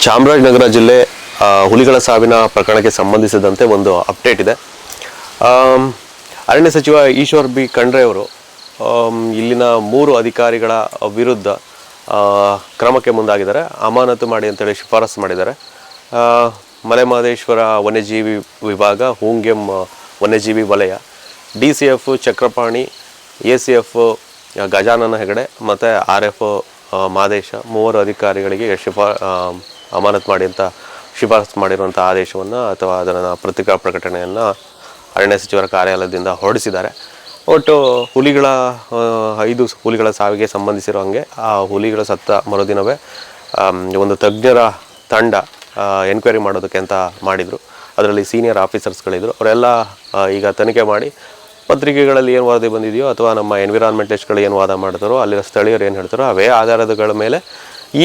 ಚಾಮರಾಜನಗರ ಜಿಲ್ಲೆ ಹುಲಿಗಳ ಸಾವಿನ ಪ್ರಕರಣಕ್ಕೆ ಸಂಬಂಧಿಸಿದಂತೆ ಒಂದು ಅಪ್ಡೇಟ್ ಇದೆ. ಅರಣ್ಯ ಸಚಿವ ಈಶ್ವರ್ ಬಿ ಖಂಡ್ರೆ ಅವರು ಇಲ್ಲಿನ 3 ಅಧಿಕಾರಿಗಳ ವಿರುದ್ಧ ಕ್ರಮಕ್ಕೆ ಮುಂದಾಗಿದ್ದಾರೆ. ಅಮಾನತು ಮಾಡಿ ಅಂತೇಳಿ ಶಿಫಾರಸು ಮಾಡಿದ್ದಾರೆ. ಮಲೆಮಹದೇಶ್ವರ ವನ್ಯಜೀವಿ ವಿಭಾಗ, ಹೂಂಗೆಂ ವನ್ಯಜೀವಿ ವಲಯ, DCF ಚಕ್ರಪಾಣಿ, ACF ಗಜಾನನ ಹೆಗಡೆ ಮತ್ತು RF ಮಾದೇಶ 3 ಅಧಿಕಾರಿಗಳಿಗೆ ಅಮಾನತು ಮಾಡಿ ಅಂತ ಶಿಫಾರಸು ಮಾಡಿರುವಂಥ ಆದೇಶವನ್ನು ಅಥವಾ ಅದರ ಪತ್ರಿಕಾ ಪ್ರಕಟಣೆಯನ್ನು ಅರಣ್ಯ ಸಚಿವರ ಕಾರ್ಯಾಲಯದಿಂದ ಹೊರಡಿಸಿದ್ದಾರೆ. ಒಟ್ಟು ಹುಲಿಗಳ 5 ಹುಲಿಗಳ ಸಾವಿಗೆ ಸಂಬಂಧಿಸಿರೋ ಹಾಗೆ ಆ ಹುಲಿಗಳ ಸತ್ತ ಮರುದಿನವೇ ಒಂದು ತಜ್ಞರ ತಂಡ ಎನ್ಕ್ವೈರಿ ಮಾಡೋದಕ್ಕೆ ಅಂತ ಮಾಡಿದರು. ಅದರಲ್ಲಿ ಸೀನಿಯರ್ ಆಫೀಸರ್ಸ್ಗಳಿದ್ರು. ಅವರೆಲ್ಲ ಈಗ ತನಿಖೆ ಮಾಡಿ ಪತ್ರಿಕೆಗಳಲ್ಲಿ ಏನು ವರದಿ ಬಂದಿದೆಯೋ ಅಥವಾ ನಮ್ಮ ಎನ್ವಿರಾನ್ಮೆಂಟಲಿಸ್ಟ್ಗಳು ಏನು ವಾದ ಮಾಡ್ತಾರೋ, ಅಲ್ಲಿನ ಸ್ಥಳೀಯರು ಏನು ಹೇಳ್ತಾರೋ ಅವೇ ಆಧಾರಗಳ ಮೇಲೆ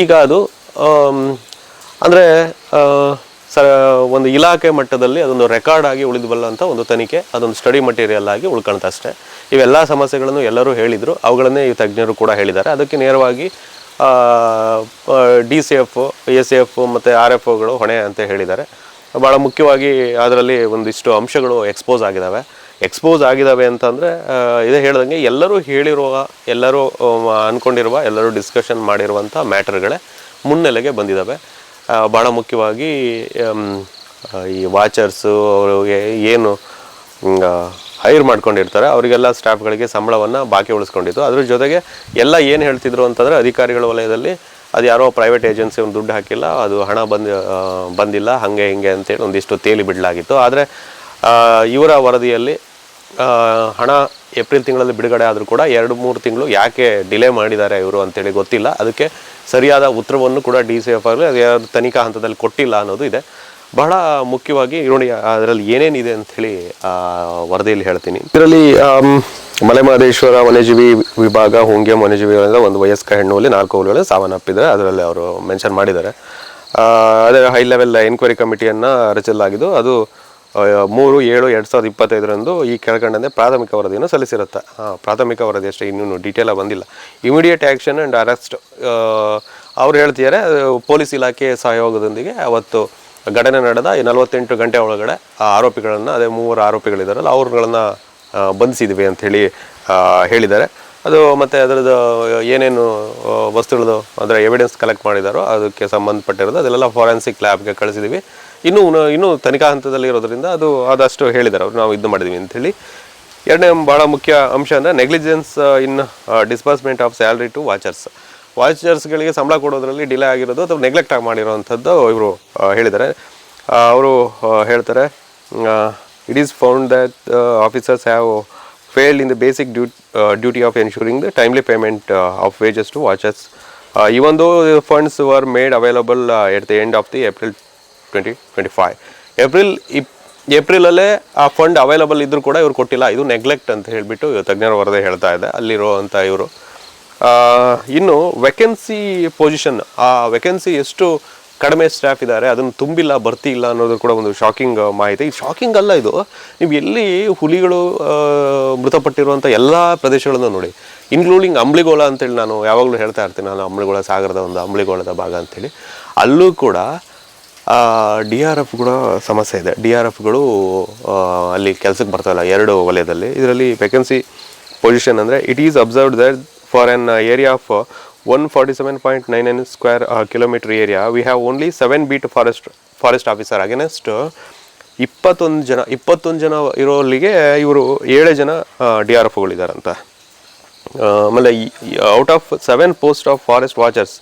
ಈಗ ಅದು ಅಂದರೆ ಒಂದು ಇಲಾಖೆ ಮಟ್ಟದಲ್ಲಿ ಅದೊಂದು ರೆಕಾರ್ಡ್ ಆಗಿ ಉಳಿದುಬಲ್ಲಂಥ ಒಂದು ತನಿಖೆ, ಅದೊಂದು ಸ್ಟಡಿ ಮಟೀರಿಯಲ್ ಆಗಿ ಉಳ್ಕೊಳ್ತಾ ಅಷ್ಟೇ. ಇವೆಲ್ಲ ಸಮಸ್ಯೆಗಳನ್ನು ಎಲ್ಲರೂ ಹೇಳಿದರು, ಅವುಗಳನ್ನೇ ಈ ತಜ್ಞರು ಕೂಡ ಹೇಳಿದ್ದಾರೆ. ಅದಕ್ಕೆ ನೇರವಾಗಿ DCF, ACF ಮತ್ತು RFOಗಳು ಹೊಣೆ ಅಂತ ಹೇಳಿದ್ದಾರೆ. ಭಾಳ ಮುಖ್ಯವಾಗಿ ಅದರಲ್ಲಿ ಒಂದಿಷ್ಟು ಅಂಶಗಳು ಎಕ್ಸ್ಪೋಸ್ ಆಗಿದ್ದಾವೆ ಅಂತಂದರೆ ಇದೇ ಹೇಳ್ದಂಗೆ ಎಲ್ಲರೂ ಹೇಳಿರುವ, ಎಲ್ಲರೂ ಅಂದ್ಕೊಂಡಿರುವ, ಎಲ್ಲರೂ ಡಿಸ್ಕಷನ್ ಮಾಡಿರುವಂಥ ಮ್ಯಾಟರ್ಗಳೇ ಮುನ್ನೆಲೆಗೆ ಬಂದಿದ್ದಾವೆ. ಭಾಳ ಮುಖ್ಯವಾಗಿ ಈ ವಾಚರ್ಸು ಅವರಿಗೆ ಏನು ಹೈರ್ ಮಾಡ್ಕೊಂಡಿರ್ತಾರೆ ಅವರಿಗೆಲ್ಲ ಸ್ಟಾಫ್ಗಳಿಗೆ ಸಂಬಳವನ್ನು ಬಾಕಿ ಉಳಿಸ್ಕೊಂಡಿತ್ತು. ಅದ್ರ ಜೊತೆಗೆ ಎಲ್ಲ ಏನು ಹೇಳ್ತಿದ್ರು ಅಂತಂದರೆ ಅಧಿಕಾರಿಗಳ ವಲಯದಲ್ಲಿ ಅದು ಯಾರೋ ಪ್ರೈವೇಟ್ ಏಜೆನ್ಸಿ ಒಂದು ದುಡ್ಡು ಹಾಕಿಲ್ಲ, ಅದು ಹಣ ಬಂದಿಲ್ಲ, ಹಾಗೆ ಹಿಂಗೆ ಅಂತೇಳಿ ಒಂದಿಷ್ಟು ತೇಲಿ ಬಿಡಲಾಗಿತ್ತು. ಆದರೆ ಇವರ ವರದಿಯಲ್ಲಿ ಹಣ ಏಪ್ರಿಲ್ ತಿಂಗಳಲ್ಲಿ ಬಿಡುಗಡೆ ಆದರೂ ಕೂಡ 2-3 ತಿಂಗಳು ಯಾಕೆ ಡಿಲೇ ಮಾಡಿದ್ದಾರೆ ಇವರು ಅಂತೇಳಿ ಗೊತ್ತಿಲ್ಲ. ಅದಕ್ಕೆ ಸರಿಯಾದ ಉತ್ತರವನ್ನು ಕೂಡ DCF ಆಗಲಿ ಅದು ಯಾರು ತನಿಖಾ ಹಂತದಲ್ಲಿ ಕೊಟ್ಟಿಲ್ಲ ಅನ್ನೋದು ಇದೆ. ಬಹಳ ಮುಖ್ಯವಾಗಿ ನೋಡಿ ಅದರಲ್ಲಿ ಏನೇನಿದೆ ಅಂಥೇಳಿ ವರದಿಯಲ್ಲಿ ಹೇಳ್ತೀನಿ. ಇದರಲ್ಲಿ ಮಲೆಮಹದೇಶ್ವರ ವನ್ಯಜೀವಿ ವಿಭಾಗ, ಹೂಂಗೆಂ ವನ್ಯಜೀವಿ ಒಂದು ವಯಸ್ಕ ಹೆಣ್ಣು ಹುಲಿ 4 ಹುಲಿಗಳು ಸಾವನ್ನಪ್ಪಿದ್ದಾರೆ. ಅದರಲ್ಲಿ ಅವರು ಮೆನ್ಷನ್ ಮಾಡಿದ್ದಾರೆ. ಅದೇ ಹೈ ಲೆವೆಲ್ ಎನ್ಕ್ವೈರಿ ಕಮಿಟಿಯನ್ನು ರಚಿಸಲಾಗಿದ್ದು ಅದು 3/7/2025 ಈ ಕೆಳಕಂಡಂತೆ ಪ್ರಾಥಮಿಕ ವರದಿಯನ್ನು ಸಲ್ಲಿಸಿರುತ್ತೆ. ಪ್ರಾಥಮಿಕ ವರದಿ ಅಷ್ಟೇ, ಇನ್ನೂ ಡೀಟೇಲಾಗಿ ಬಂದಿಲ್ಲ. ಇಮಿಡಿಯೇಟ್ ಆ್ಯಕ್ಷನ್ ಆ್ಯಂಡ್ ಅರೆಸ್ಟ್ ಅವ್ರು ಹೇಳ್ತಿದ್ದಾರೆ. ಪೊಲೀಸ್ ಇಲಾಖೆ ಸಹಯೋಗದೊಂದಿಗೆ ಅವತ್ತು ಘಟನೆ ನಡೆದ 48 ಗಂಟೆ ಒಳಗಡೆ ಆ ಆರೋಪಿಗಳನ್ನು, ಅದೇ 3 ಆರೋಪಿಗಳಿದ್ದಾರಲ್ಲ ಅವ್ರುಗಳನ್ನು ಬಂಧಿಸಿದ್ವಿ ಅಂಥೇಳಿ ಹೇಳಿದ್ದಾರೆ. ಅದು ಮತ್ತು ಅದರದ್ದು ಏನೇನು ವಸ್ತುಗಳದು ಅಂದರೆ ಎವಿಡೆನ್ಸ್ ಕಲೆಕ್ಟ್ ಮಾಡಿದಾರೋ ಅದಕ್ಕೆ ಸಂಬಂಧಪಟ್ಟಿರೋದು ಅದೆಲ್ಲ ಫಾರೆನ್ಸಿಕ್ ಲ್ಯಾಬ್ಗೆ ಕಳಿಸಿದ್ದೀವಿ. ಇನ್ನೂ ತನಿಖಾ ಹಂತದಲ್ಲಿ ಇರೋದ್ರಿಂದ ಅದಷ್ಟು ಹೇಳಿದ್ದಾರೆ ಅವರು, ನಾವು ಇದು ಮಾಡಿದ್ವಿ ಅಂಥೇಳಿ. ಎರಡನೇ ಭಾಳ ಮುಖ್ಯ ಅಂಶ ಅಂದರೆ negligence in disbursement of salary to ವಾಚರ್ಸ್ಗಳಿಗೆ ಸಂಬಳ ಕೊಡೋದ್ರಲ್ಲಿ ಡಿಲೇ ಆಗಿರೋದು ಅಥವಾ ನೆಗ್ಲೆಕ್ಟ್ ಆಗಿ ಮಾಡಿರೋವಂಥದ್ದು ಇವರು ಹೇಳಿದ್ದಾರೆ. ಅವರು ಹೇಳ್ತಾರೆ, it is found that officers have failed in the basic duty of ensuring the timely payment of wages to watchers, even though the funds were made available at the end of the April 2025. ಏಪ್ರಿಲಲ್ಲೇ ಆ fund available ಇದ್ದರೂ ಕೂಡ ಇವ್ರು ಕೊಟ್ಟಿಲ್ಲ. ಇದು neglect ಅಂತ ಹೇಳಿಬಿಟ್ಟು ತಜ್ಞರ ವರದಿ ಹೇಳ್ತಾ ಇದೆ ಅಲ್ಲಿರುವಂಥ ಇವರು. ಇನ್ನು ವೆಕೆನ್ಸಿ ಪೊಸಿಷನ್, ಆ ವೆಕೆನ್ಸಿ ಎಷ್ಟು ಕಡಿಮೆ ಸ್ಟಾಫ್ ಇದ್ದಾರೆ, ಅದನ್ನು ತುಂಬಿಲ್ಲ, ಭರ್ತಿ ಇಲ್ಲ ಅನ್ನೋದು ಕೂಡ ಒಂದು ಶಾಕಿಂಗ್ ಮಾಹಿತಿ. ಶಾಕಿಂಗ್ ಅಲ್ಲ ಇದು, ನೀವು ಎಲ್ಲಿ ಹುಲಿಗಳು ಮೃತಪಟ್ಟಿರುವಂಥ ಎಲ್ಲ ಪ್ರದೇಶಗಳನ್ನು ನೋಡಿ, ಇನ್ಕ್ಲೂಡಿಂಗ್ ಅಂಬ್ಲಿಗೋಳ ಅಂತೇಳಿ ನಾನು ಯಾವಾಗಲೂ ಹೇಳ್ತಾ ಇರ್ತೀನಿ. ನಾನು ಅಂಬ್ಲಿಗೋಳ ಸಾಗರದ ಒಂದು ಅಂಬ್ಲಿಗೋಳದ ಭಾಗ ಅಂಥೇಳಿ, ಅಲ್ಲೂ ಕೂಡ DRF ಕೂಡ ಸಮಸ್ಯೆ ಇದೆ. DRFಗಳು ಅಲ್ಲಿ ಕೆಲಸಕ್ಕೆ ಬರ್ತಾಯಿಲ್ಲ 2 ವಲಯದಲ್ಲಿ. ಇದರಲ್ಲಿ ವೆಕೆನ್ಸಿ ಪೊಸಿಷನ್ ಅಂದರೆ it is observed that for N area of 147.99 square kilometer area we have only 7 beat forest officer against 21 ಜನ ಇರೋಲ್ಲಿಗೆ ಇವರು 7 ಜನ DRFಗಳಿದ್ದಾರಂತ. ಆಮೇಲೆ out of 7 post of forest watchers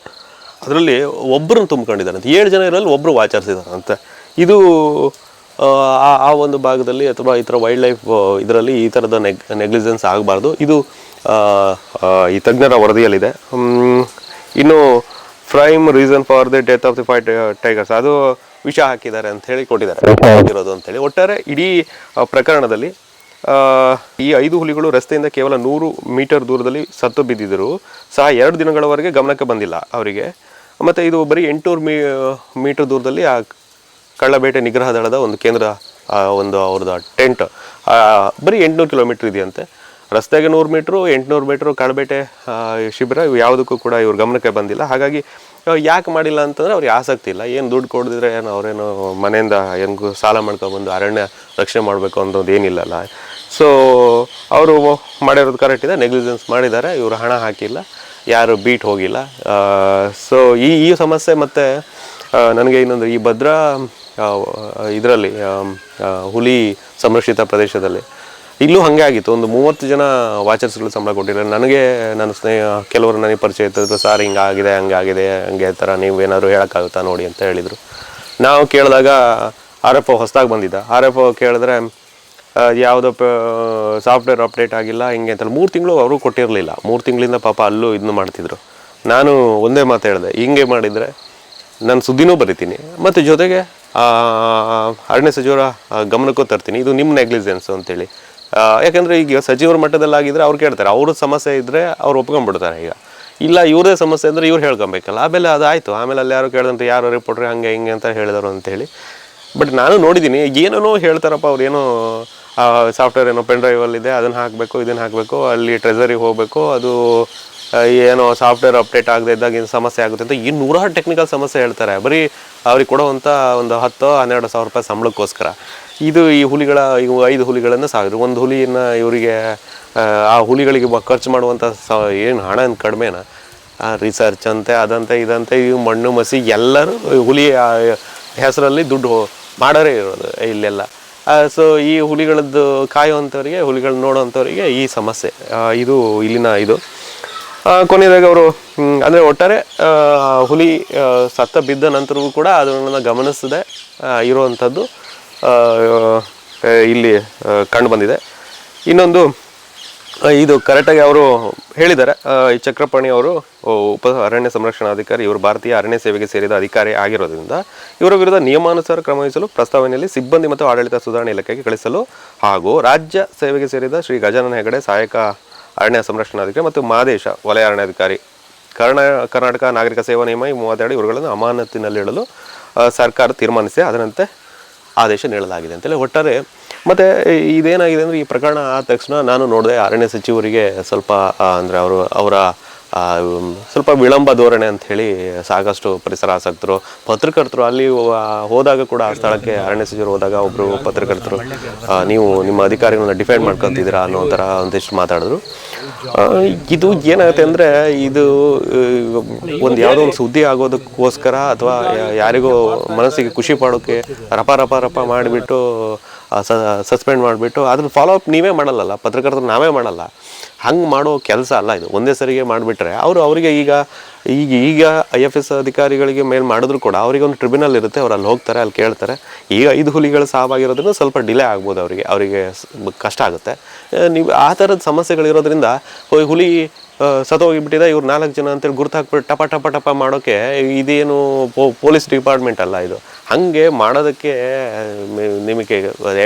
ಅದರಲ್ಲಿ ಒಬ್ಬರನ್ನು ತುಂಬ್ಕೊಂಡಿದ್ದಾರಂತೆ. 7 ಜನ ಇರೋಲ್ಲಿ ಒಬ್ಬರು ವಾಚರ್ಸ್ ಇದ್ದಾರಂತೆ. ಇದು ಆ ಒಂದು ಭಾಗದಲ್ಲಿ ಅಥವಾ ಈ ಥರ ವೈಲ್ಡ್ ಲೈಫ್ ಇದರಲ್ಲಿ ಈ ಥರದ ನೆಗ್ಲಿಜೆನ್ಸ್ ಆಗಬಾರ್ದು. ಇದು ಈ ತಜ್ಞರ ವರದಿಯಲ್ಲಿದೆ. ಇನ್ನು prime reason for the death of the 5 tigers, ಅದು ವಿಷ ಹಾಕಿದ್ದಾರೆ ಅಂತ ಹೇಳಿ ಕೊಟ್ಟಿದ್ದಾರೆ ಇರೋದು ಅಂತೇಳಿ. ಒಟ್ಟಾರೆ ಇಡೀ ಪ್ರಕರಣದಲ್ಲಿ ಈ 5 ಹುಲಿಗಳು ರಸ್ತೆಯಿಂದ ಕೇವಲ 100 ಮೀಟರ್ ದೂರದಲ್ಲಿ ಸತ್ತು ಬಿದ್ದಿದ್ದರು ಸಹ 2 ದಿನಗಳವರೆಗೆ ಗಮನಕ್ಕೆ ಬಂದಿಲ್ಲ ಅವರಿಗೆ. ಮತ್ತು ಇದು ಬರೀ 800 ಮೀಟರ್ ದೂರದಲ್ಲಿ ಆ ಕಳ್ಳಬೇಟೆ ನಿಗ್ರಹ ದಳದ ಒಂದು ಕೇಂದ್ರ, ಒಂದು ಅವ್ರದ್ದು ಟೆಂಟ್ ಬರೀ 800 ಕಿಲೋಮೀಟ್ರ್ ಇದೆಯಂತೆ. ರಸ್ತೆಗೆ 100 ಮೀಟ್ರು, 800 ಮೀಟ್ರು ಕಳ್ಳಬೇಟೆ ಶಿಬಿರ, ಇವು ಯಾವುದಕ್ಕೂ ಕೂಡ ಇವ್ರ ಗಮನಕ್ಕೆ ಬಂದಿಲ್ಲ. ಹಾಗಾಗಿ ಯಾಕೆ ಮಾಡಿಲ್ಲ ಅಂತಂದರೆ ಅವ್ರಿಗೆ ಆಸಕ್ತಿ ಇಲ್ಲ. ಏನು ದುಡ್ಡು ಕೊಡಿದ್ರೆ ಏನು ಅವರೇನು ಮನೆಯಿಂದ ಹೆಂಗೂ ಸಾಲ ಮಾಡ್ಕೊಬಂದು ಅರಣ್ಯ ರಕ್ಷಣೆ ಮಾಡಬೇಕು ಅನ್ನೋದು ಏನಿಲ್ಲಲ್ಲ. ಸೊ ಅವರು ಮಾಡಿರೋದು ಕರೆಕ್ಟ್ ಇದೆ, ನೆಗ್ಲಿಜೆನ್ಸ್ ಮಾಡಿದ್ದಾರೆ, ಇವರು ಹಣ ಹಾಕಿಲ್ಲ, ಯಾರು ಬೀಟ್ ಹೋಗಿಲ್ಲ. ಸೊ ಈ ಸಮಸ್ಯೆ. ಮತ್ತು ನನಗೆ ಇನ್ನೊಂದು, ಈ ಭದ್ರಾ ಇದರಲ್ಲಿ ಹುಲಿ ಸಂರಕ್ಷಿತ ಪ್ರದೇಶದಲ್ಲಿ ಇಲ್ಲೂ ಹಾಗೆ ಆಗಿತ್ತು. ಒಂದು 30 ಜನ ವಾಚರ್ಸ್ಗಳು ಸಂಬಳ ಕೊಟ್ಟಿಲ್ಲ. ನನಗೆ ನನ್ನ ಕೆಲವರು ನನಗೆ ಪರಿಚಯ ಇರ್ತಿದ್ರು, ಸರ್ ಹಿಂಗಾಗಿದೆ ಹಂಗೆ ಥರ ನೀವೇನಾದ್ರು ಹೇಳೋಕ್ಕಾಗುತ್ತಾ ನೋಡಿ ಅಂತ ಹೇಳಿದರು. ನಾವು ಕೇಳಿದಾಗ RFO ಹೊಸದಾಗಿ ಬಂದಿದ್ದ, RFO ಕೇಳಿದ್ರೆ ಯಾವುದೋ ಸಾಫ್ಟ್ವೇರ್ ಅಪ್ಡೇಟ್ ಆಗಿಲ್ಲ ಹಿಂಗೆ ಅಂತಲ್ಲ. 3 ತಿಂಗಳು ಅವರು ಕೊಟ್ಟಿರಲಿಲ್ಲ. 3 ತಿಂಗಳಿಂದ ಪಾಪ ಅಲ್ಲೂ ಇದನ್ನು ಮಾಡ್ತಿದ್ರು. ನಾನು ಒಂದೇ ಮಾತು ಹೇಳಿದೆ, ಹಿಂಗೆ ಮಾಡಿದರೆ ನಾನು ಸುದ್ದಿನೂ ಬರಿತೀನಿ ಮತ್ತು ಜೊತೆಗೆ ಅರಣ್ಯ ಸಚಿವರ ಗಮನಕ್ಕೂ ತರ್ತೀನಿ, ಇದು ನಿಮ್ಮ ನೆಗ್ಲಿಜೆನ್ಸು ಅಂತೇಳಿ. ಯಾಕಂದರೆ ಈಗ ಸಚಿವರ ಮಟ್ಟದಲ್ಲಾಗಿದ್ದರೆ ಅವ್ರು ಕೇಳ್ತಾರೆ, ಅವ್ರ ಸಮಸ್ಯೆ ಇದ್ದರೆ ಅವ್ರು ಒಪ್ಕೊಂಡ್ಬಿಡ್ತಾರೆ. ಈಗ ಇಲ್ಲ ಇವ್ರದೇ ಸಮಸ್ಯೆ ಅಂದರೆ ಇವ್ರು ಹೇಳ್ಕೊಬೇಕಲ್ಲ. ಆಮೇಲೆ ಅದಾಯಿತು. ಆಮೇಲೆ ಅಲ್ಲಿ ಯಾರು ಕೇಳಿದಂತೆ ಯಾರು ರಿಪೋರ್ಟ್ರಿ ಹಂಗೆ ಹಿಂಗೆ ಅಂತ ಹೇಳಿದರು ಅಂತೇಳಿ. ಬಟ್ ನಾನು ನೋಡಿದ್ದೀನಿ, ಏನೇನೋ ಹೇಳ್ತಾರಪ್ಪ ಅವ್ರು. ಏನೋ ಸಾಫ್ಟ್ವೇರ್ ಏನೋ ಪೆನ್ ಡ್ರೈವಲ್ಲಿದೆ, ಅದನ್ನು ಹಾಕಬೇಕು, ಇದನ್ನು ಹಾಕಬೇಕು, ಅಲ್ಲಿ ಟ್ರೆಸರಿಗೆ ಹೋಗಬೇಕು, ಅದು ಏನೋ ಸಾಫ್ಟ್ವೇರ್ ಅಪ್ಡೇಟ್ ಆಗದೆ ಇದ್ದಾಗ ಏನು ಸಮಸ್ಯೆ ಆಗುತ್ತೆ ಅಂತ ಈ 100 ಟೆಕ್ನಿಕಲ್ ಸಮಸ್ಯೆ ಹೇಳ್ತಾರೆ. ಬರೀ ಅವ್ರಿಗೆ ಕೊಡೋವಂಥ ಒಂದು 10-12 ಸಾವಿರ ರೂಪಾಯಿ ಸಂಬಳಕ್ಕೋಸ್ಕರ. ಈ ಹುಲಿಗಳ 5 ಹುಲಿಗಳನ್ನು ಸಾವಿರ, ಒಂದು ಹುಲಿಯನ್ನು ಇವರಿಗೆ ಆ ಹುಲಿಗಳಿಗೆ ಖರ್ಚು ಮಾಡುವಂಥ ಏನು ಹಣ ಕಡಿಮೆನ, ರಿಸರ್ಚ್ ಅಂತೆ ಅದಂತೆ ಇದಂತೆ, ಇವು ಮಣ್ಣು ಮಸಿ ಎಲ್ಲರೂ ಹುಲಿ ಹೆಸರಲ್ಲಿ ದುಡ್ಡು ಮಾಡೋರೇ ಇರೋದು ಇಲ್ಲೆಲ್ಲ. ಸೊ ಈ ಹುಲಿಗಳದ್ದು ಕಾಯುವಂಥವ್ರಿಗೆ, ಹುಲಿಗಳನ್ನ ನೋಡೋವಂಥವ್ರಿಗೆ ಈ ಸಮಸ್ಯೆ. ಇದು ಇಲ್ಲಿನ ಇದು. ಕೊನೆಯದಾಗ ಅವರು ಅಂದರೆ ಒಟ್ಟಾರೆ ಹುಲಿ ಸತ್ತ ಬಿದ್ದ ನಂತರವೂ ಕೂಡ ಅದನ್ನು ಗಮನಿಸದೆ ಇರುವಂಥದ್ದು ಇಲ್ಲಿ ಕಂಡು ಬಂದಿದೆ. ಇನ್ನೊಂದು, ಇದು ಕರೆಕ್ಟಾಗಿ ಅವರು ಹೇಳಿದ್ದಾರೆ. ಈ ಚಕ್ರಪಾಣಿ ಅವರು ಉಪ ಅರಣ್ಯ ಸಂರಕ್ಷಣಾಧಿಕಾರಿ, ಇವರು ಭಾರತೀಯ ಅರಣ್ಯ ಸೇವೆಗೆ ಸೇರಿದ ಅಧಿಕಾರಿ ಆಗಿರೋದ್ರಿಂದ ಇವರ ವಿರುದ್ಧ ನಿಯಮಾನುಸಾರ ಕ್ರಮ ವಹಿಸಲು ಪ್ರಸ್ತಾವನೆಯಲ್ಲಿ ಸಿಬ್ಬಂದಿ ಮತ್ತು ಆಡಳಿತ ಸುಧಾರಣೆ ಇಲಾಖೆಗೆ ಕಳಿಸಲು ಹಾಗೂ ರಾಜ್ಯ ಸೇವೆಗೆ ಸೇರಿದ ಶ್ರೀ ಗಜಾನನ ಹೆಗಡೆ ಸಹಾಯಕ ಅರಣ್ಯ ಸಂರಕ್ಷಣಾಧಿಕಾರಿ ಮತ್ತು ಮಾದೇಶ ವಲಯ ಅರಣ್ಯಾಧಿಕಾರಿ, ಕರ್ನಾಟಕ ನಾಗರಿಕ ಸೇವಾ ನಿಯಮ 32 ಇವರುಗಳನ್ನು ಅಮಾನತಿನಲ್ಲಿಡಲು ಸರ್ಕಾರ ತೀರ್ಮಾನಿಸಿ ಅದರಂತೆ ಆದೇಶ ನೀಡಲಾಗಿದೆ ಅಂತೇಳಿ ಒಟ್ಟಾರೆ. ಮತ್ತು ಇದೇನಾಗಿದೆ ಅಂದರೆ, ಈ ಪ್ರಕರಣ ಆದ ತಕ್ಷಣ ನಾನು ನೋಡಿದೆ ಅರಣ್ಯ ಸಚಿವರಿಗೆ ಸ್ವಲ್ಪ ಅಂದರೆ ಅವರ ಸ್ವಲ್ಪ ವಿಳಂಬ ಧೋರಣೆ ಅಂಥೇಳಿ ಸಾಕಷ್ಟು ಪರಿಸರ ಆಸಕ್ತರು, ಪತ್ರಕರ್ತರು ಅಲ್ಲಿ ಹೋದಾಗ ಕೂಡ ಆ ಸ್ಥಳಕ್ಕೆ ಅರಣ್ಯ ಸಚಿವರು ಹೋದಾಗ ಒಬ್ಬರು ಪತ್ರಕರ್ತರು, ನೀವು ನಿಮ್ಮ ಅಧಿಕಾರಿಗಳನ್ನ ಡಿಫೆಂಡ್ ಮಾಡ್ಕೊತಿದ್ದೀರಾ ಅನ್ನೋ ಥರ ಒಂದಿಷ್ಟು ಮಾತಾಡಿದ್ರು. ಇದು ಏನಾಗುತ್ತೆ ಅಂದರೆ, ಇದು ಯಾವುದೋ ಒಂದು ಸುದ್ದಿ ಆಗೋದಕ್ಕೋಸ್ಕರ ಅಥವಾ ಯಾರಿಗೋ ಮನಸ್ಸಿಗೆ ಖುಷಿ ಪಡೋಕ್ಕೆ ರಪ ಮಾಡಿಬಿಟ್ಟು ಸಸ್ಪೆಂಡ್ ಮಾಡಿಬಿಟ್ಟು ಅದನ್ನ ಫಾಲೋ ಅಪ್ ನೀವೇ ಮಾಡಲ್ಲ, ಪತ್ರಕರ್ತರು ನಾವೇ ಮಾಡಲ್ಲ. ಹಂಗೆ ಮಾಡೋ ಕೆಲಸ ಅಲ್ಲ ಇದು. ಒಂದೇ ಸರಿಗೆ ಮಾಡಿಬಿಟ್ರೆ ಅವರಿಗೆ ಈಗ IFS ಅಧಿಕಾರಿಗಳಿಗೆ ಮೇಲೆ ಮಾಡಿದ್ರು ಕೂಡ ಅವರಿಗೆ ಒಂದು ಟ್ರಿಬ್ಯುನಲ್ ಇರುತ್ತೆ, ಅವ್ರು ಅಲ್ಲಿ ಹೋಗ್ತಾರೆ, ಅಲ್ಲಿ ಕೇಳ್ತಾರೆ. ಈಗ 5 ಹುಲಿಗಳು ಸಾವಾಗಿರೋದ್ರಿಂದ ಸ್ವಲ್ಪ ಡಿಲೇ ಆಗ್ಬೋದು, ಅವರಿಗೆ ಕಷ್ಟ ಆಗುತ್ತೆ. ನೀವು ಆ ಥರದ ಸಮಸ್ಯೆಗಳಿರೋದ್ರಿಂದ ಹುಲಿ ಸತ್ತೋಗಿಬಿಟ್ಟಿದೆ, ಇವ್ರು 4 ಜನ ಅಂತೇಳಿ ಗುರ್ತಾಕ್ಬಿಟ್ಟು ಟಪ ಮಾಡೋಕ್ಕೆ ಇದೇನು ಪೊಲೀಸ್ ಡಿಪಾರ್ಟ್ಮೆಂಟ್ ಅಲ್ಲ ಇದು. ಹಾಗೆ ಮಾಡೋದಕ್ಕೆ ನಿಮಗೆ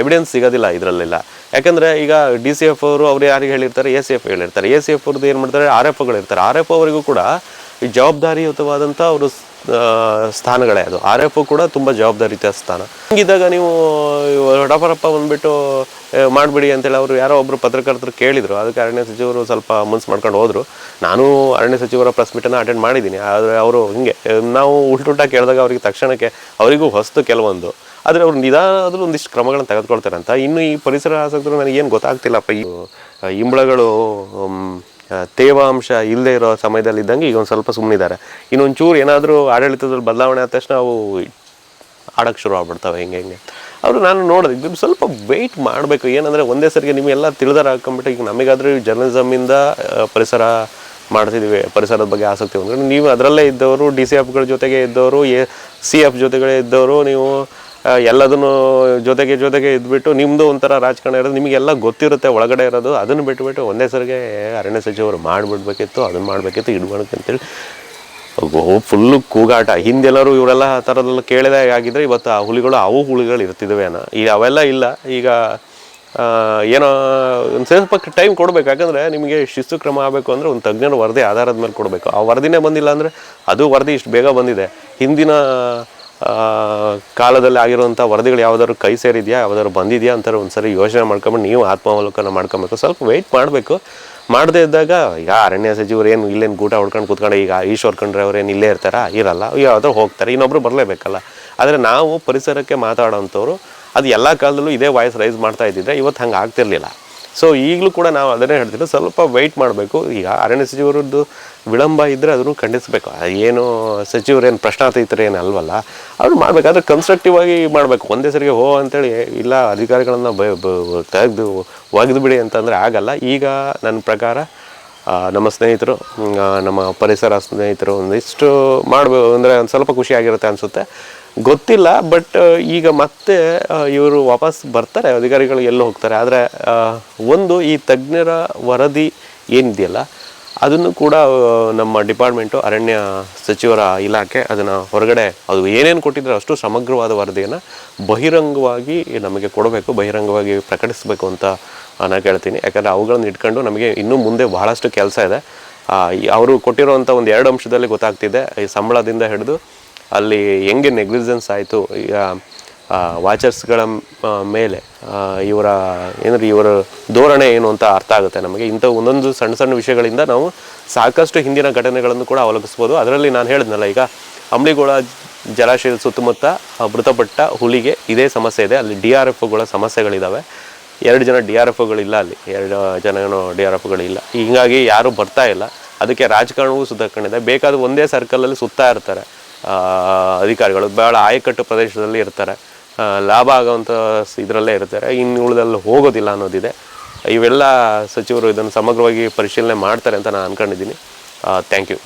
ಎವಿಡೆನ್ಸ್ ಸಿಗೋದಿಲ್ಲ ಇದರಲ್ಲೆಲ್ಲ. ಯಾಕಂದರೆ ಈಗ DCF ಅವರು ಯಾರಿಗೆ ಹೇಳಿರ್ತಾರೆ, ACF ಹೇಳಿರ್ತಾರೆ. ACF ಅವ್ರದ್ದು ಏನು ಮಾಡ್ತಾರೆ, RFOಗಳಿರ್ತಾರೆ. RFO ಅವರಿಗೂ ಕೂಡ ಈ ಜವಾಬ್ದಾರಿಯುತವಾದಂಥ ಅವರು ಸ್ಥಾನಗಳೇ ಅದು. RFO ಕೂಡ ತುಂಬ ಜವಾಬ್ದಾರಿಯುತ ಸ್ಥಾನ. ಹಂಗಿದ್ದಾಗ ನೀವು ರಪ ಬಂದುಬಿಟ್ಟು ಮಾಡಿಬಿಡಿ ಅಂತೇಳಿ ಅವರು ಯಾರೋ ಒಬ್ಬರು ಪತ್ರಕರ್ತರು ಕೇಳಿದರು. ಅದಕ್ಕೆ ಅರಣ್ಯ ಸಚಿವರು ಸ್ವಲ್ಪ ಮುನ್ಸು ಮಾಡ್ಕೊಂಡು ಹೋದರು. ನಾನು ಅರಣ್ಯ ಸಚಿವರ ಪ್ರೆಸ್ ಮೀಟನ್ನು ಅಟೆಂಡ್ ಮಾಡಿದ್ದೀನಿ. ಆದರೆ ಅವರು ಹಿಂಗೆ ನಾವು ಉಲ್ಟಾ ಕೇಳಿದಾಗ ಅವರಿಗೆ ತಕ್ಷಣಕ್ಕೆ ಅವರಿಗೂ ಹೊಸ್ತು ಕೆಲವೊಂದು, ಆದರೆ ಅವ್ರು ನಿಧಾನದಲ್ಲೂ ಒಂದಿಷ್ಟು ಕ್ರಮಗಳನ್ನು ತೆಗೆದುಕೊಳ್ತಾರೆ ಅಂತ. ಇನ್ನು ಈ ಪರಿಸರ ಆಸಕ್ತರು ನನಗೇನು ಗೊತ್ತಾಗ್ತಿಲ್ಲಪ್ಪ. ಈ ಇಂಬಳಗಳು ತೇವಾಂಶ ಇಲ್ಲದೆ ಇರೋ ಸಮಯದಲ್ಲಿ ಇದ್ದಂಗೆ ಈಗ ಒಂದು ಸ್ವಲ್ಪ ಸುಮ್ಮನಿದ್ದಾರೆ. ಇನ್ನೊಂಚೂರು ಏನಾದರೂ ಆಡಳಿತದಲ್ಲಿ ಬದಲಾವಣೆ ಆದ ತಕ್ಷಣ ಅವು ಆಡೋಕ್ಕೆ ಶುರು ಆಗ್ಬಿಡ್ತವೆ ಹಿಂಗೆ. ಅವರು ನಾನು ನೋಡಿದೆ, ಇದು ಸ್ವಲ್ಪ ವೆಯ್ಟ್ ಮಾಡಬೇಕು. ಏನಂದರೆ ಒಂದೇ ಸರಿಗೆ ನಿಮಗೆಲ್ಲ ತಿಳಿದಾರ ಹಾಕೊಂಡ್ಬಿಟ್ಟು, ಈಗ ನಮಗಾದರೂ ಜರ್ನಲಿಸಮಿಂದ ಪರಿಸರ ಮಾಡ್ತಿದ್ದೀವಿ, ಪರಿಸರದ ಬಗ್ಗೆ ಆಸಕ್ತಿ ಅಂದರೆ ನೀವು ಅದರಲ್ಲೇ ಇದ್ದವರು, DCFಗಳ ಜೊತೆಗೆ ಇದ್ದವರು, CF ಜೊತೆಗಳೇ ಇದ್ದವರು, ನೀವು ಎಲ್ಲದನ್ನು ಜೊತೆಗೆ ಇದ್ಬಿಟ್ಟು ನಿಮ್ಮದು ಒಂಥರ ರಾಜಕಾರಣ ಇರೋದು, ನಿಮಗೆಲ್ಲ ಗೊತ್ತಿರುತ್ತೆ ಒಳಗಡೆ ಇರೋದು. ಅದನ್ನು ಬಿಟ್ಟು ಒಂದೇ ಸರಿಗೆ ಅರಣ್ಯ ಸಚಿವರು ಮಾಡಿಬಿಡ್ಬೇಕಿತ್ತು, ಅದನ್ನು ಮಾಡಬೇಕಿತ್ತು, ಅಂತೇಳಿ ಫುಲ್ಲು ಕೂಗಾಟ. ಹಿಂದೆಲ್ಲರೂ ಇವರೆಲ್ಲ ಆ ಥರದೆಲ್ಲ ಕೇಳಿದೆ ಆಗಿದ್ರೆ ಇವತ್ತು ಆ ಹುಲಿಗಳು ಇರ್ತಿದ್ದಾವೆ ಅನ್ನೋ. ಈಗ ಅವೆಲ್ಲ ಇಲ್ಲ. ಈಗ ಏನೋ ಒಂದು ಸ್ವಲ್ಪ ಟೈಮ್ ಕೊಡಬೇಕು. ಯಾಕಂದರೆ ನಿಮಗೆ ಶಿಸ್ತು ಕ್ರಮ ಆಗಬೇಕು ಅಂದರೆ ಒಂದು ತಜ್ಞರ ವರದಿ ಆಧಾರದ ಮೇಲೆ ಕೊಡಬೇಕು. ಆ ವರದಿನೇ ಬಂದಿಲ್ಲ ಅಂದರೆ, ಅದು ವರದಿ ಇಷ್ಟು ಬೇಗ ಬಂದಿದೆ, ಹಿಂದಿನ ಕಾಲದಲ್ಲಿ ಆಗಿರುವಂಥ ವರದಿಗಳು ಯಾವುದಾದ್ರು ಕೈ ಸೇರಿದೆಯಾ, ಯಾವುದಾದ್ರು ಬಂದಿದೆಯಾ ಅಂತಾರೆ ಒಂದು ಸರಿ ಯೋಚನೆ ಮಾಡ್ಕೊಂಬಿಟ್ಟು ನೀವು ಆತ್ಮಾವಲೋಕನ ಮಾಡ್ಕೊಬೇಕು. ಸ್ವಲ್ಪ ವೆಯ್ಟ್ ಮಾಡಬೇಕು. ಮಾಡದೇ ಇದ್ದಾಗ ಈಗ ಅರಣ್ಯ ಸಚಿವರು ಏನು ಇಲ್ಲೇನು ಗೂಟ ಹೊಡ್ಕೊಂಡು ಕೂತ್ಕೊಂಡು ಈಗ ಈಶ್ವರ್ ಖಂಡ್ರೆ ಅವ್ರೇನು ಇಲ್ಲೇ ಇರ್ತಾರಾ? ಇರಲ್ಲ, ಯಾವ್ದಾದ್ರು ಹೋಗ್ತಾರೆ, ಇನ್ನೊಬ್ರು ಬರಲೇಬೇಕಲ್ಲ. ಆದರೆ ನಾವು ಪರಿಸರಕ್ಕೆ ಮಾತಾಡೋಂಥವ್ರು ಅದು ಎಲ್ಲ ಕಾಲದಲ್ಲೂ ಇದೇ ವಾಯ್ಸ್ ರೈಸ್ ಮಾಡ್ತಾ ಇದ್ದಿದ್ರೆ ಇವತ್ತು ಹಂಗೆ ಆಗ್ತಿರ್ಲಿಲ್ಲ. ಸೊ ಈಗಲೂ ಕೂಡ ನಾವು ಅದನ್ನೇ ಹೇಳ್ತಿದ್ದೆ, ಸ್ವಲ್ಪ ವೆಯ್ಟ್ ಮಾಡಬೇಕು. ಈಗ ಅರಣ್ಯ ಸಚಿವರದ್ದು ವಿಳಂಬ ಇದ್ದರೆ ಅದನ್ನು ಖಂಡಿಸಬೇಕು. ಏನು ಸಚಿವರೇನು ಪ್ರಶ್ನಾತೀತರು ಏನು ಅಲ್ವಲ್ಲ, ಅವ್ರು ಮಾಡಬೇಕಾದ್ರೆ ಕನ್ಸ್ಟ್ರಕ್ಟಿವ್ ಆಗಿ ಮಾಡಬೇಕು. ಒಂದೇ ಸರಿಗೆ ಅಂತೇಳಿ ಇಲ್ಲ ಅಧಿಕಾರಿಗಳನ್ನು ತೆಗೆದು ಒಗೆದು ಬಿಡಿ ಅಂತಂದರೆ ಆಗಲ್ಲ. ಈಗ ನನ್ನ ಪ್ರಕಾರ ನಮ್ಮ ಸ್ನೇಹಿತರು, ನಮ್ಮ ಪರಿಸರ ಸ್ನೇಹಿತರು ಒಂದಿಷ್ಟು ಮಾಡಬೇಕು ಅಂದರೆ ಒಂದು ಸ್ವಲ್ಪ ಖುಷಿಯಾಗಿರುತ್ತೆ ಅನಿಸುತ್ತೆ, ಗೊತ್ತಿಲ್ಲ. ಬಟ್ ಈಗ ಮತ್ತೆ ಇವರು ವಾಪಸ್ ಬರ್ತಾರೆ, ಅಧಿಕಾರಿಗಳು ಎಲ್ಲೂ ಹೋಗ್ತಾರೆ. ಆದರೆ ಒಂದು ಈ ತಜ್ಞರ ವರದಿ ಏನಿದೆಯಲ್ಲ ಅದನ್ನು ಕೂಡ ನಮ್ಮ ಡಿಪಾರ್ಟ್ಮೆಂಟು, ಅರಣ್ಯ ಸಚಿವರ ಇಲಾಖೆ ಅದನ್ನು ಹೊರಗಡೆ ಅದು ಏನೇನು ಕೊಟ್ಟಿದ್ರೆ ಅಷ್ಟು ಸಮಗ್ರವಾದ ವರದಿಯನ್ನು ಬಹಿರಂಗವಾಗಿ ನಮಗೆ ಕೊಡಬೇಕು, ಬಹಿರಂಗವಾಗಿ ಪ್ರಕಟಿಸಬೇಕು ಅಂತ ನಾನು ಕೇಳ್ತೀನಿ. ಯಾಕಂದರೆ ಅವುಗಳನ್ನು ಇಟ್ಕೊಂಡು ನಮಗೆ ಇನ್ನೂ ಮುಂದೆ ಬಹಳಷ್ಟು ಕೆಲಸ ಇದೆ. ಅವರು ಕೊಟ್ಟಿರೋವಂಥ ಒಂದು 2 ಅಂಶದಲ್ಲಿ ಗೊತ್ತಾಗ್ತಿದೆ, ಈ ಸಂಬಳದಿಂದ ಹಿಡಿದು ಅಲ್ಲಿ ಹೆಂಗೆ ನೆಗ್ಲಿಜೆನ್ಸ್ ಆಯಿತು, ಈಗ ವಾಚರ್ಸ್ಗಳ ಮೇಲೆ ಇವರ ಧೋರಣೆ ಏನು ಅಂತ ಅರ್ಥ ಆಗುತ್ತೆ ನಮಗೆ. ಇಂಥ ಒಂದೊಂದು ಸಣ್ಣ ಸಣ್ಣ ವಿಷಯಗಳಿಂದ ನಾವು ಸಾಕಷ್ಟು ಹಿಂದಿನ ಘಟನೆಗಳನ್ನು ಕೂಡ ಅವಲೋಕಿಸ್ಬೋದು. ಅದರಲ್ಲಿ ನಾನು ಹೇಳಿದ್ನಲ್ಲ, ಈಗ ಅಂಬ್ಲಿಗೋಳ ಜಲಾಶಯದ ಸುತ್ತಮುತ್ತ ಮೃತಪಟ್ಟ ಹುಲಿಗೆ ಇದೇ ಸಮಸ್ಯೆ ಇದೆ. ಅಲ್ಲಿ DRFಗಳ ಸಮಸ್ಯೆಗಳಿದ್ದಾವೆ. 2 ಜನ DRFಗಳಿಲ್ಲ, ಅಲ್ಲಿ 2 ಜನ DRFಗಳಿಲ್ಲ. ಹೀಗಾಗಿ ಯಾರೂ ಬರ್ತಾ ಇಲ್ಲ. ಅದಕ್ಕೆ ರಾಜಕಾರಣವೂ ಸುತ್ತಾಕೊಂಡಿದೆ. ಬೇಕಾದ ಒಂದೇ ಸರ್ಕಲಲ್ಲಿ ಸುತ್ತಾ ಇರ್ತಾರೆ ಅಧಿಕಾರಿಗಳು, ಭಾಳ ಆಯಕಟ್ಟು ಪ್ರದೇಶದಲ್ಲಿ ಇರ್ತಾರೆ, ಲಾಭ ಆಗೋವಂಥ ಇದರಲ್ಲೇ ಇರ್ತಾರೆ, ಇನ್ನು ಉಳಿದಲ್ಲಿ ಹೋಗೋದಿಲ್ಲ ಅನ್ನೋದಿದೆ. ಇವೆಲ್ಲ ಸಚಿವರು ಇದನ್ನು ಸಮಗ್ರವಾಗಿ ಪರಿಶೀಲನೆ ಮಾಡ್ತಾರೆ ಅಂತ ನಾನು ಅಂದ್ಕೊಂಡಿದ್ದೀನಿ. Thank you.